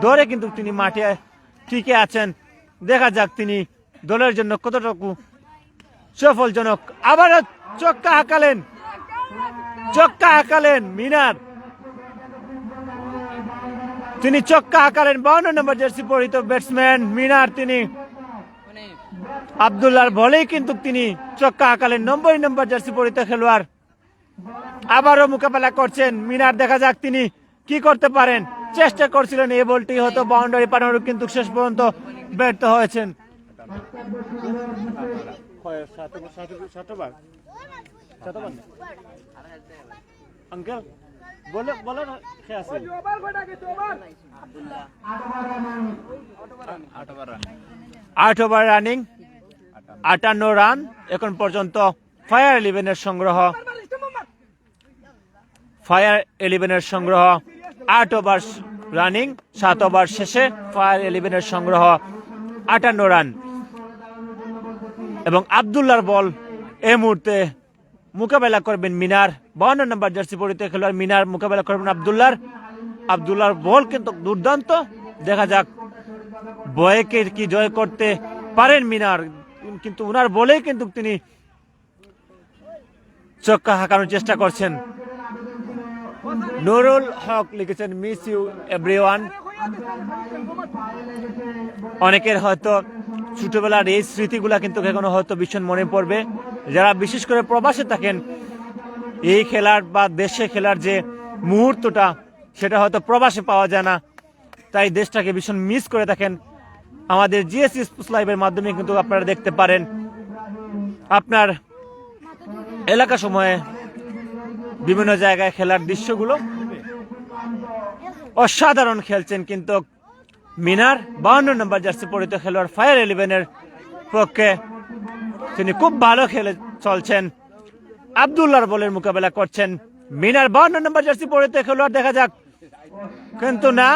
ধরে কিন্তু তিনি মাঠে টিকে আছেন। দেখা যাক তিনি দলের জন্য কতটুকু সফলজনক। আবারও চক্কা হাঁকালেন মিনার, তিনি চক্কা হাঁকালেন 52 নম্বর জার্সি পরিহিত ব্যাটসম্যান মিনার। তিনি আব্দুল্লাহর বলেই কিন্তু তিনি চক্কা হাঁকালেন 90 নম্বর জার্সি পরিহিত খেলোয়াড়। আবারও মোকাবেলা করছেন মিনার, দেখা যাক তিনি কি করতে পারেন। চেষ্টা করছিলেন এই বলটি হয়তো বাউন্ডারি পাঠানোর, কিন্তু শেষ পর্যন্ত ব্যর্থ হয়েছেন। আঙ্কেল বলে বলে 8 ওভার রানিং, 58 রান এখন পর্যন্ত ফায়ার 11-এর সংগ্রহ। 8 ওভার রানিং, 7 ওভার শেষে ফায়ার 11-এর সংগ্রহ 58 রান। এবং আব্দুল্লাহর বল এই মুহূর্তে মোকাবেলা করবেন মিনার। 52 নম্বর জার্সি পরিহিত খেলোয়াড় মিনার মোকাবেলা করবেন আব্দুল্লাহর বল কিন্তু দুর্দান্ত। দেখা যাক বয়কে কি জয় করতে পারেন মিনার, কিন্তু উনার বলেই কিন্তু তিনি চক্কা হাঁকানোর চেষ্টা করছেন। নুরুল হক লিখেছেন মিস ইউ এভরিওয়ান। অনেকের হয়তো ছোটবেলার এই স্মৃতিগুলা কিন্তু এখনো হয়তো ভীষণ মনে পড়বে। যারা বিশেষ করে প্রবাসে থাকেন, এই খেলার বা দেশে খেলার যে মুহূর্তটা সেটা হয়তো প্রবাসে পাওয়া যায় না, তাই দেশটাকে ভীষণ মিস করে থাকেন। আমাদের জিএসসি স্পোর্টস লাইভের মাধ্যমে কিন্তু আপনারা দেখতে পারেন আপনার এলাকা সময়ে বিভিন্ন জায়গায় খেলার দৃশ্যগুলো। অসাধারণ খেলছেন কিন্তু মিনার, 52 নম্বর জার্সি পরিহিত খেলোয়াড় ফায়ার 11-এর পক্ষে। তিনি খুব ভালো খেলে চলছেন। আব্দুল্লাহর বলের মোকাবেলা করছেন মিনার, 52 নম্বর জার্সি পরিহিত খেলোয়াড়। দেখা যাক, কিন্তু না,